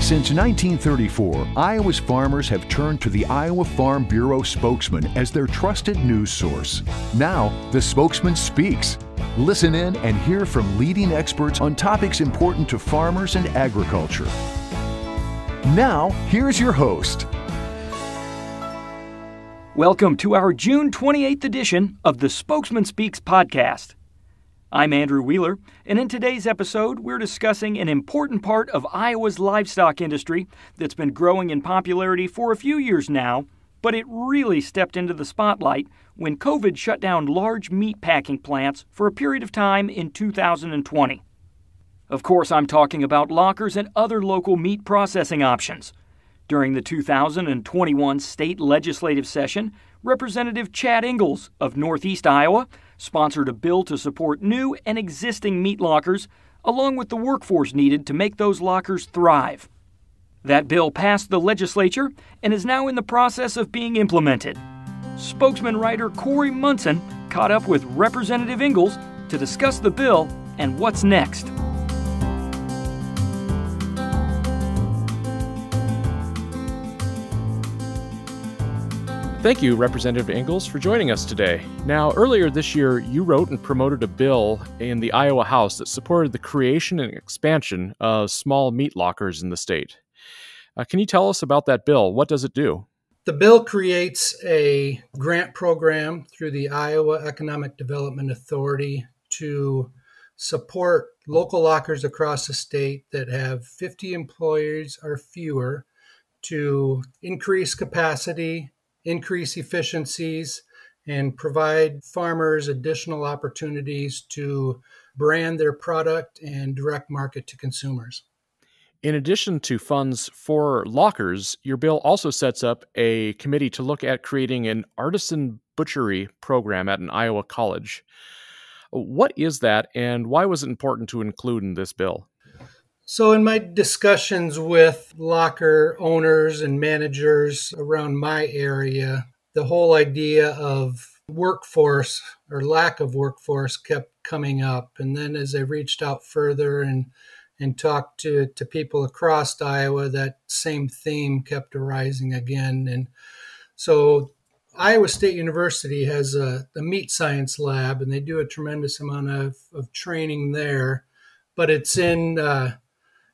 Since 1934, Iowa's farmers have turned to the Iowa Farm Bureau spokesman as their trusted news source. Now, the Spokesman Speaks. Listen in and hear from leading experts on topics important to farmers and agriculture. Now, here's your host. Welcome to our June 28th edition of the Spokesman Speaks podcast. I'm Andrew Wheeler, and in today's episode, we're discussing an important part of Iowa's livestock industry that's been growing in popularity for a few years now, but it really stepped into the spotlight when COVID shut down large meat packing plants for a period of time in 2020. Of course, I'm talking about lockers and other local meat processing options. During the 2021 state legislative session, Representative Chad Ingels of Northeast Iowa sponsored a bill to support new and existing meat lockers, along with the workforce needed to make those lockers thrive. That bill passed the legislature and is now in the process of being implemented. Spokesman writer Corey Munson caught up with Representative Ingels to discuss the bill and what's next. Thank you, Representative Ingels, for joining us today. Now, earlier this year, you wrote and promoted a bill in the Iowa House that supported the creation and expansion of small meat lockers in the state. Can you tell us about that bill? What does it do? The bill creates a grant program through the Iowa Economic Development Authority to support local lockers across the state that have 50 employees or fewer to increase capacity, increase efficiencies, and provide farmers additional opportunities to brand their product and direct market to consumers. In addition to funds for lockers, your bill also sets up a committee to look at creating an artisan butchery program at an Iowa college. What is that, and why was it important to include in this bill? So in my discussions with locker owners and managers around my area, the whole idea of workforce or lack of workforce kept coming up. And then as I reached out further and talked to people across Iowa, that same theme kept arising again. And so Iowa State University has a meat science lab, and they do a tremendous amount of training there. But it's in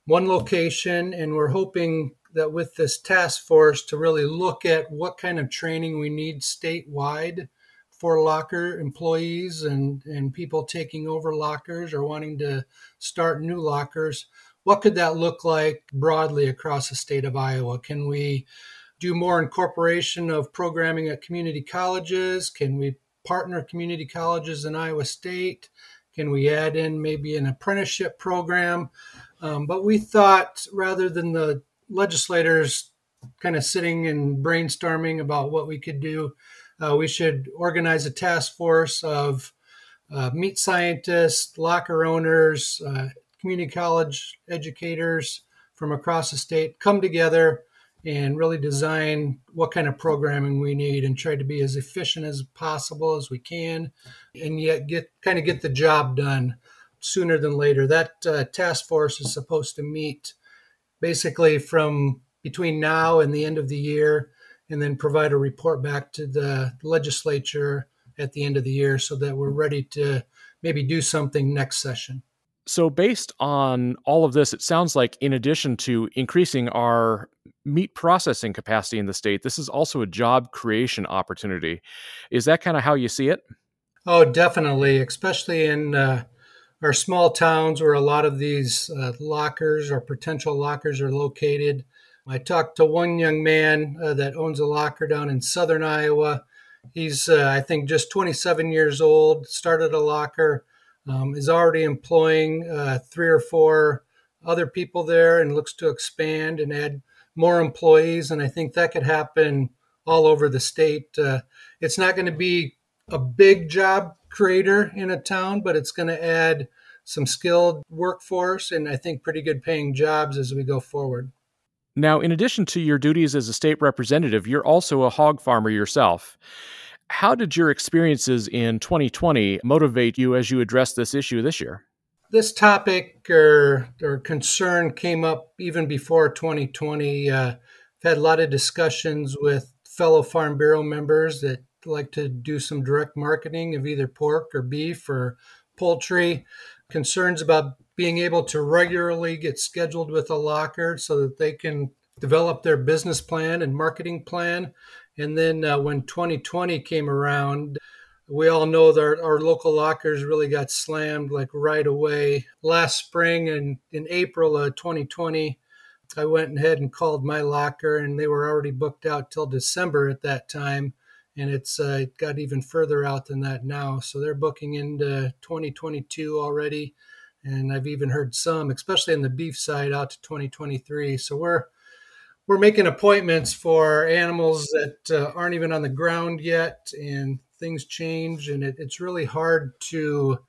one location, and we're hoping that with this task force to really look at what kind of training we need statewide for locker employees and people taking over lockers or wanting to start new lockers. What could that look like broadly across the state of Iowa? Can we do more incorporation of programming at community colleges? Can we partner community colleges in Iowa State? Can we add in maybe an apprenticeship program? But we thought rather than the legislators kind of sitting and brainstorming about what we could do, we should organize a task force of meat scientists, locker owners, community college educators from across the state come together and really design what kind of programming we need and try to be as efficient as possible as we can, and yet get the job done sooner than later. That task force is supposed to meet basically from between now and the end of the year, and then provide a report back to the legislature at the end of the year so that we're ready to maybe do something next session. So based on all of this, it sounds like in addition to increasing our meat processing capacity in the state, this is also a job creation opportunity. Is that kind of how you see it? Oh, definitely, especially in our small towns where a lot of these lockers or potential lockers are located. I talked to one young man that owns a locker down in southern Iowa. He's, I think, just 27 years old, started a locker, is already employing 3 or 4 other people there and looks to expand and add more employees. And I think that could happen all over the state. It's not going to be a big job creator in a town, but it's going to add some skilled workforce and I think pretty good paying jobs as we go forward. Now, in addition to your duties as a state representative, you're also a hog farmer yourself. How did your experiences in 2020 motivate you as you address this issue this year? This topic or concern came up even before 2020. I've had a lot of discussions with fellow Farm Bureau members that like to do some direct marketing of either pork or beef or poultry. Concerns about being able to regularly get scheduled with a locker so that they can develop their business plan and marketing plan. And then when 2020 came around, we all know that our local lockers really got slammed like right away. Last spring and in April of 2020, I went ahead and called my locker, and they were already booked out till December at that time. And it got even further out than that now. So they're booking into 2022 already. And I've even heard some, especially on the beef side, out to 2023. So we're making appointments for animals that aren't even on the ground yet, and things change, and it's really hard to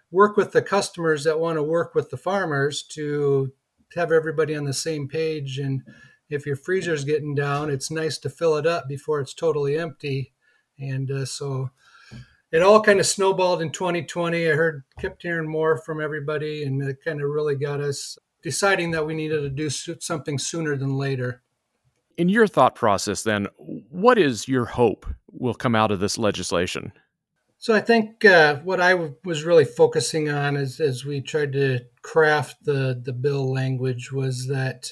work with the customers that want to work with the farmers to have everybody on the same page. And if your freezer's getting down, it's nice to fill it up before it's totally empty. And so it all kind of snowballed in 2020. Kept hearing more from everybody, and it kind of really got us deciding that we needed to do something sooner than later. In your thought process, then, what is your hope will come out of this legislation? So I think what I was really focusing on as we tried to craft the bill language was that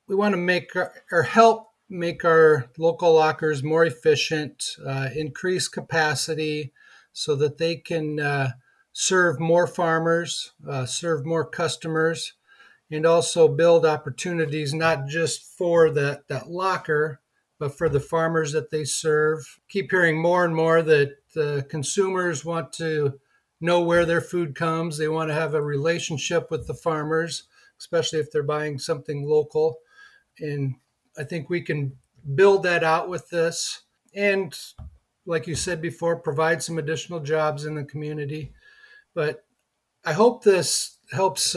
we want to make or help make our local lockers more efficient, increase capacity so that they can serve more farmers, serve more customers, and also build opportunities not just for that locker, but for the farmers that they serve. Keep hearing more and more that the consumers want to know where their food comes. They want to have a relationship with the farmers, especially if they're buying something local. And I think we can build that out with this. And like you said before, provide some additional jobs in the community. But I hope this helps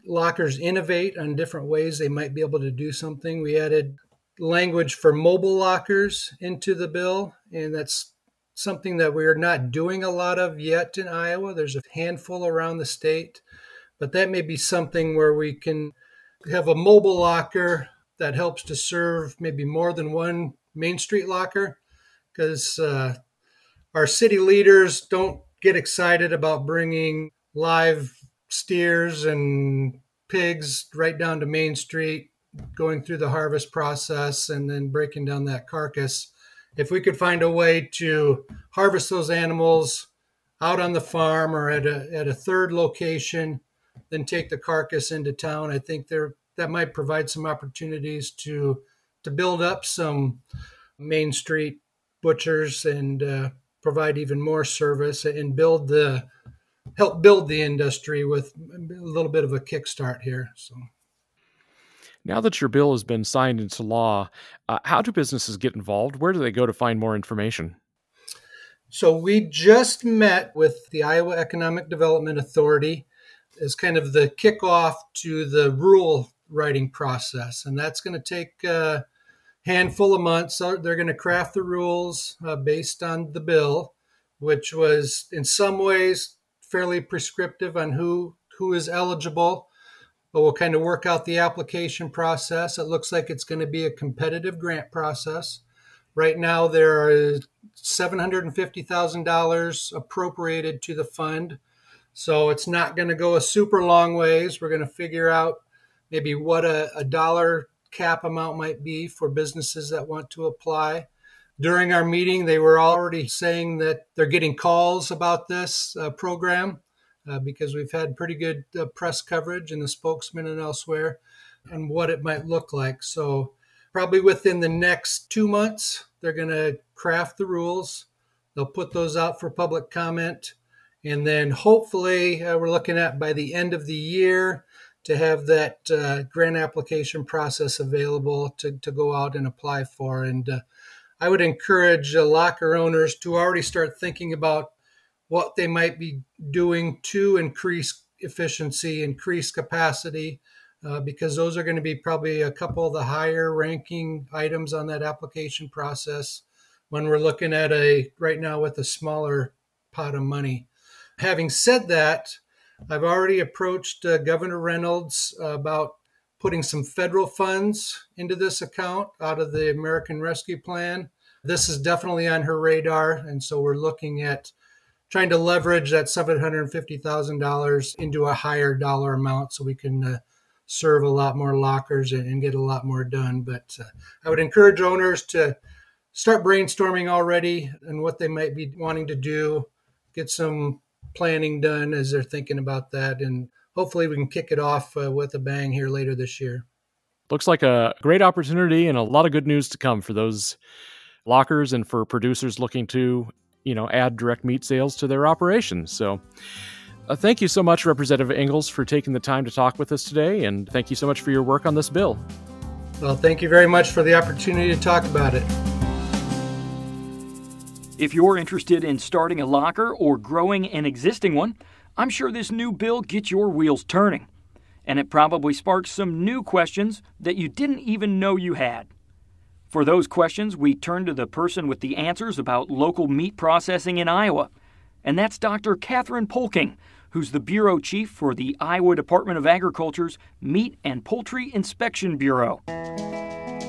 lockers innovate on different ways they might be able to do something. We added language for mobile lockers into the bill, and that's something that we're not doing a lot of yet in Iowa. There's a handful around the state, but that may be something where we can have a mobile locker that helps to serve maybe more than one Main Street locker, because our city leaders don't get excited about bringing live steers and pigs right down to Main Street, going through the harvest process and then breaking down that carcass. If we could find a way to harvest those animals out on the farm or at a third location, then take the carcass into town, I think that might provide some opportunities to build up some Main Street butchers and provide even more service and help build the industry with a little bit of a kickstart here. So, now that your bill has been signed into law, how do businesses get involved? Where do they go to find more information? So we just met with the Iowa Economic Development Authority as kind of the kickoff to the rule writing process, and that's going to take a handful of months. So they're going to craft the rules based on the bill, which was in some ways fairly prescriptive on who is eligible, but we'll kind of work out the application process. It looks like it's going to be a competitive grant process. Right now, there is $750,000 appropriated to the fund, so it's not going to go a super long ways. We're going to figure out maybe what a dollar cap amount might be for businesses that want to apply. During our meeting, they were already saying that they're getting calls about this program because we've had pretty good press coverage in the Spokesman and elsewhere and what it might look like. So probably within the next 2 months, they're going to craft the rules. They'll put those out for public comment. And then hopefully we're looking at by the end of the year to have that grant application process available to go out and apply for. And I would encourage locker owners to already start thinking about what they might be doing to increase efficiency, increase capacity, because those are going to be probably a couple of the higher ranking items on that application process when we're looking at right now with a smaller pot of money. Having said that, I've already approached Governor Reynolds about putting some federal funds into this account out of the American Rescue Plan. This is definitely on her radar, and so we're looking at trying to leverage that $750,000 into a higher dollar amount so we can serve a lot more lockers and get a lot more done. But I would encourage owners to start brainstorming already and what they might be wanting to do, get some planning done as they're thinking about that, and hopefully we can kick it off with a bang here later this year. Looks like a great opportunity and a lot of good news to come for those lockers and for producers looking to, add direct meat sales to their operations. So thank you so much, Representative Ingels, for taking the time to talk with us today, and thank you so much for your work on this bill. Well, thank you very much for the opportunity to talk about it. If you're interested in starting a locker or growing an existing one, I'm sure this new bill gets your wheels turning. And it probably sparks some new questions that you didn't even know you had. For those questions, we turn to the person with the answers about local meat processing in Iowa. And that's Dr. Kathryn Polking, who's the Bureau Chief for the Iowa Department of Agriculture's Meat and Poultry Inspection Bureau.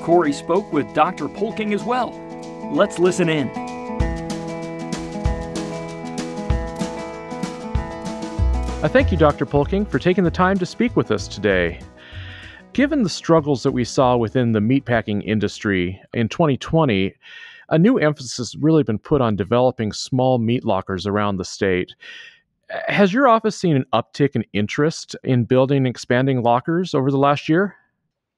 Corey spoke with Dr. Polking as well. Let's listen in. I thank you, Dr. Polking, for taking the time to speak with us today. Given the struggles that we saw within the meatpacking industry in 2020, a new emphasis has really been put on developing small meat lockers around the state. Has your office seen an uptick in interest in building and expanding lockers over the last year?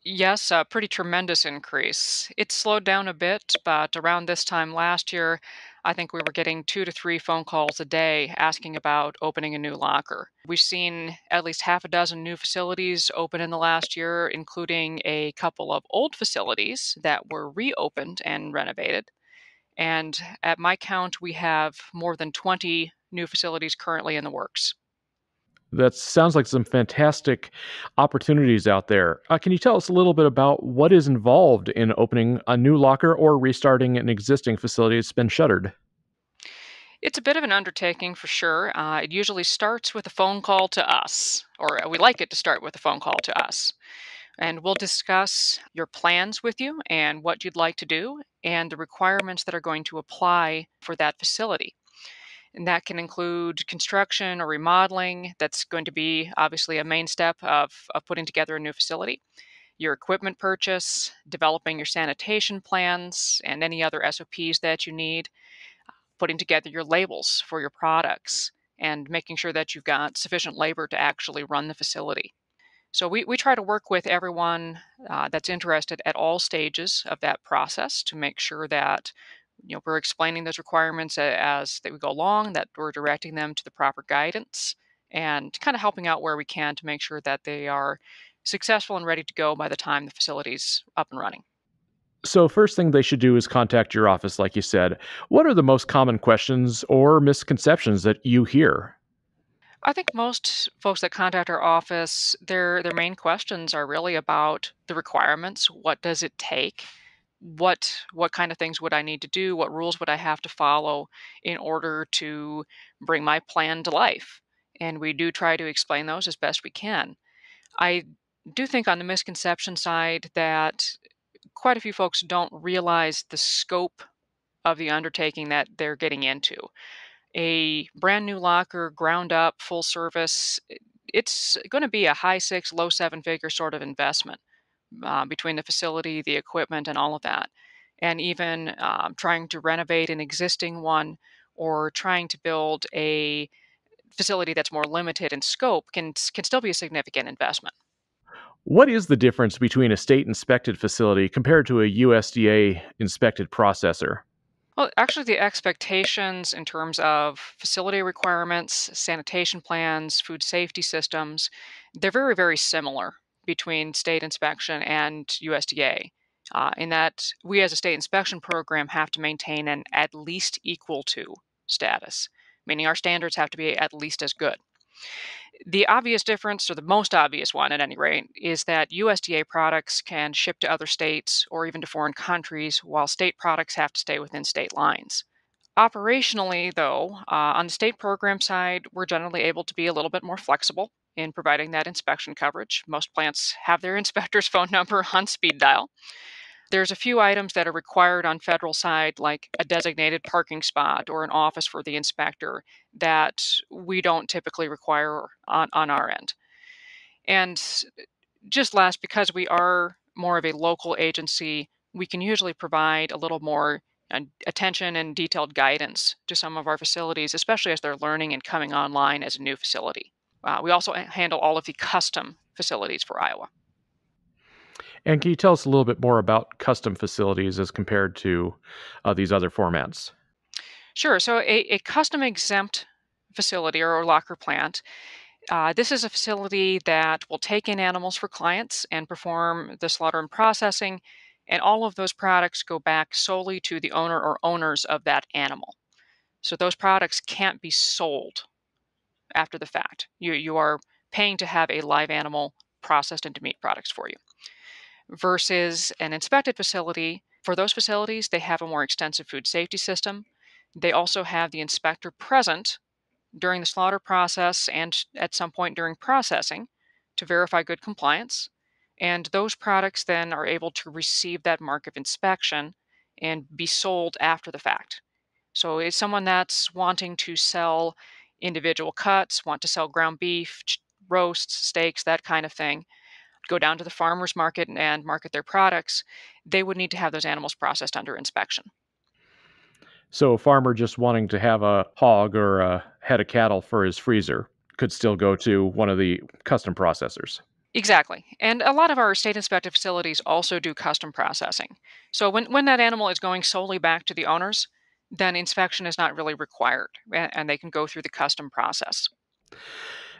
Yes, a pretty tremendous increase. It slowed down a bit, but around this time last year, I think we were getting 2 to 3 phone calls a day asking about opening a new locker. We've seen at least half a dozen new facilities open in the last year, including a couple of old facilities that were reopened and renovated. And at my count, we have more than 20 new facilities currently in the works. That sounds like some fantastic opportunities out there. Can you tell us a little bit about what is involved in opening a new locker or restarting an existing facility that's been shuttered? It's a bit of an undertaking for sure. It usually starts with a phone call to us, or we like it to start with a phone call to us. And we'll discuss your plans with you and what you'd like to do and the requirements that are going to apply for that facility. And that can include construction or remodeling. That's going to be obviously a main step of putting together a new facility. Your equipment purchase, developing your sanitation plans, and any other SOPs that you need, putting together your labels for your products, and making sure that you've got sufficient labor to actually run the facility. So we try to work with everyone that's interested at all stages of that process to make sure that we're explaining those requirements as we go along, that we're directing them to the proper guidance, and kind of helping out where we can to make sure that they are successful and ready to go by the time the facility's up and running. So, first thing they should do is contact your office, like you said. What are the most common questions or misconceptions that you hear? I think most folks that contact our office, their main questions are really about the requirements. What does it take? What kind of things would I need to do? What rules would I have to follow in order to bring my plan to life? And we do try to explain those as best we can. I do think on the misconception side that quite a few folks don't realize the scope of the undertaking that they're getting into. A brand new locker, ground up, full service, it's going to be a high six, low seven figure sort of investment between the facility, the equipment, and all of that. And even trying to renovate an existing one or trying to build a facility that's more limited in scope can still be a significant investment. What is the difference between a state inspected facility compared to a USDA inspected processor? Well, actually, the expectations in terms of facility requirements, sanitation plans, food safety systems, they're very, very similar between state inspection and USDA. In that we as a state inspection program have to maintain an at least equal to status, meaning our standards have to be at least as good. The obvious difference, or the most obvious one at any rate, is that USDA products can ship to other states or even to foreign countries, while state products have to stay within state lines. Operationally, though, on the state program side, we're generally able to be a little bit more flexible in providing that inspection coverage. Most plants have their inspector's phone number on speed dial. There's a few items that are required on federal side, like a designated parking spot or an office for the inspector, that we don't typically require on our end. And just last, because we are more of a local agency, we can usually provide a little more attention and detailed guidance to some of our facilities, especially as they're learning and coming online as a new facility. We also handle all of the custom facilities for Iowa. And can you tell us a little bit more about custom facilities as compared to these other formats? Sure. So a custom exempt facility or locker plant, this is a facility that will take in animals for clients and perform the slaughter and processing, and all of those products go back solely to the owner or owners of that animal. So those products can't be sold after the fact. You are paying to have a live animal processed into meat products for you. Versus an inspected facility, for those facilities, they have a more extensive food safety system. They also have the inspector present during the slaughter process and at some point during processing to verify good compliance. And those products then are able to receive that mark of inspection and be sold after the fact. So, is someone that's wanting to sell individual cuts, want to sell ground beef, roasts, steaks, that kind of thing, go down to the farmer's market and market their products, they would need to have those animals processed under inspection. So a farmer just wanting to have a hog or a head of cattle for his freezer could still go to one of the custom processors. Exactly. And a lot of our state inspected facilities also do custom processing. So when that animal is going solely back to the owners, then inspection is not really required and they can go through the custom process.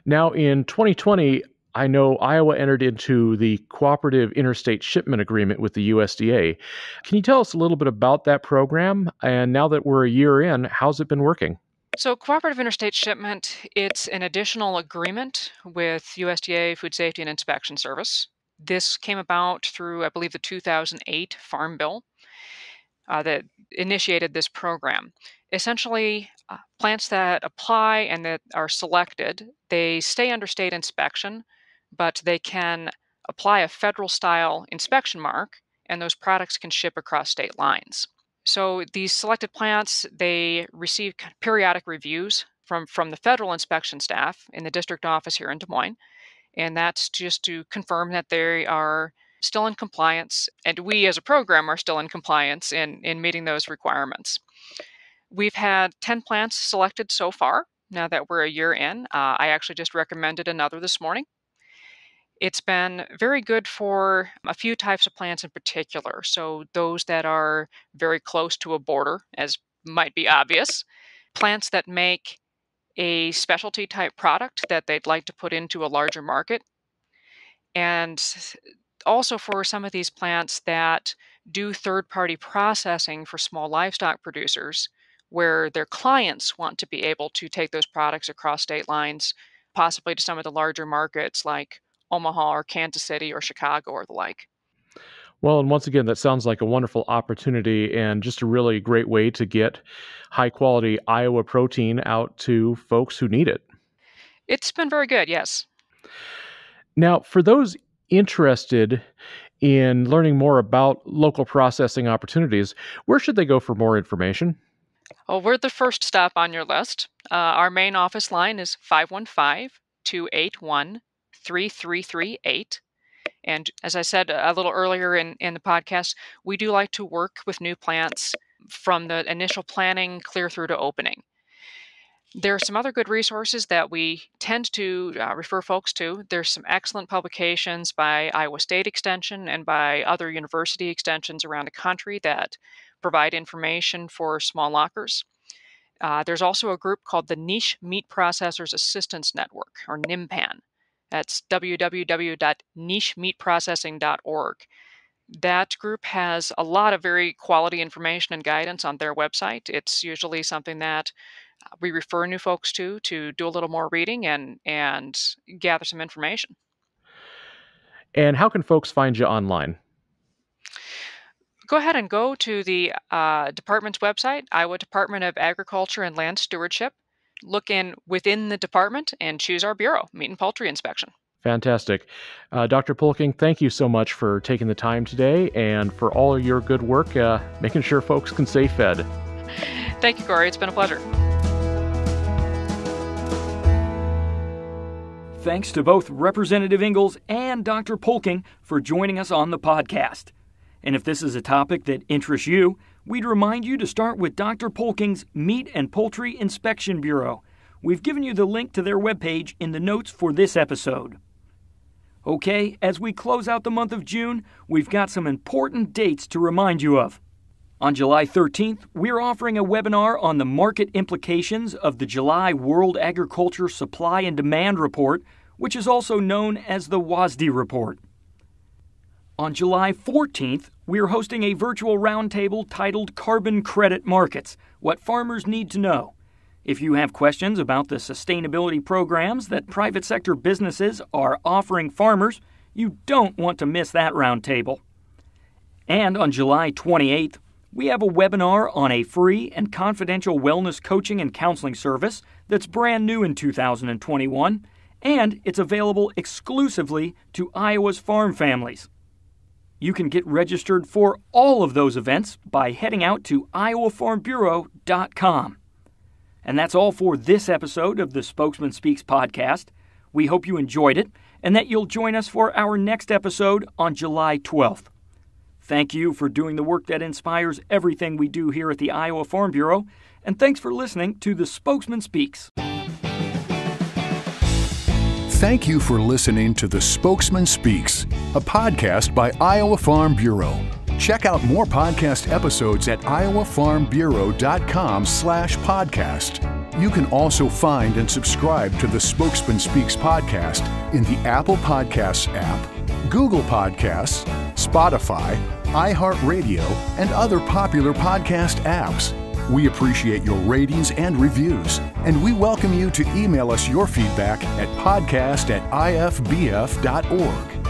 Now, in 2020, I know Iowa entered into the Cooperative Interstate Shipment Agreement with the USDA. Can you tell us a little bit about that program? And now that we're a year in, how's it been working? So Cooperative Interstate Shipment, it's an additional agreement with USDA Food Safety and Inspection Service. This came about through, I believe, the 2008 Farm Bill that initiated this program. Essentially, plants that apply and that are selected, they stay under state inspection, but they can apply a federal style inspection mark, and those products can ship across state lines. So these selected plants, they receive periodic reviews from the federal inspection staff in the district office here in Des Moines, and that's just to confirm that they are still in compliance, and we as a program are still in compliance in meeting those requirements. We've had 10 plants selected so far, now that we're a year in. I actually just recommended another this morning. It's been very good for a few types of plants in particular. So those that are very close to a border, as might be obvious, plants that make a specialty type product that they'd like to put into a larger market, and also for some of these plants that do third-party processing for small livestock producers, where their clients want to be able to take those products across state lines, possibly to some of the larger markets like Omaha or Kansas City or Chicago or the like. Well, and once again, that sounds like a wonderful opportunity and just a really great way to get high quality Iowa protein out to folks who need it. It's been very good, yes. Now, for those interested in learning more about local processing opportunities, where should they go for more information? Well, we're the first stop on your list. Our main office line is 515-281-3338. And as I said a little earlier in the podcast, we do like to work with new plants from the initial planning clear through to opening. There are some other good resources that we tend to refer folks to. There's some excellent publications by Iowa State Extension and by other university extensions around the country that provide information for small lockers. There's also a group called the Niche Meat Processors Assistance Network, or NIMPAN. That's www.nichemeatprocessing.org. That group has a lot of very quality information and guidance on their website. It's usually something that we refer new folks to do a little more reading and gather some information. And how can folks find you online? go ahead and go to the department's website, Iowa Department of Agriculture and Land Stewardship. Look within the department and choose our bureau, Meat and Poultry Inspection. Fantastic. Dr. Polking, thank you so much for taking the time today and for all of your good work making sure folks can stay fed. Thank you, Corey. It's been a pleasure. Thanks to both Representative Ingels and Dr. Polking for joining us on the podcast. And if this is a topic that interests you, we'd remind you to start with Dr. Polking's Meat and Poultry Inspection Bureau. We've given you the link to their webpage in the notes for this episode. Okay, as we close out the month of June, we've got some important dates to remind you of. On July 13th, we're offering a webinar on the market implications of the July World Agriculture Supply and Demand Report, which is also known as the WASDE Report. On July 14th, we're hosting a virtual roundtable titled Carbon Credit Markets, What Farmers Need to Know. If you have questions about the sustainability programs that private sector businesses are offering farmers, you don't want to miss that roundtable. And on July 28th, we have a webinar on a free and confidential wellness coaching and counseling service that's brand new in 2021, and it's available exclusively to Iowa's farm families. You can get registered for all of those events by heading out to iowafarmbureau.com. And that's all for this episode of the Spokesman Speaks podcast. We hope you enjoyed it and that you'll join us for our next episode on July 12th. Thank you for doing the work that inspires everything we do here at the Iowa Farm Bureau, and thanks for listening to the Spokesman Speaks. Thank you for listening to the Spokesman Speaks, a podcast by Iowa Farm Bureau. Check out more podcast episodes at iowafarmbureau.com/podcast. You can also find and subscribe to the Spokesman Speaks podcast in the Apple Podcasts app, Google Podcasts, Spotify, iHeartRadio, and other popular podcast apps. We appreciate your ratings and reviews, and we welcome you to email us your feedback at podcast@ifbf.org.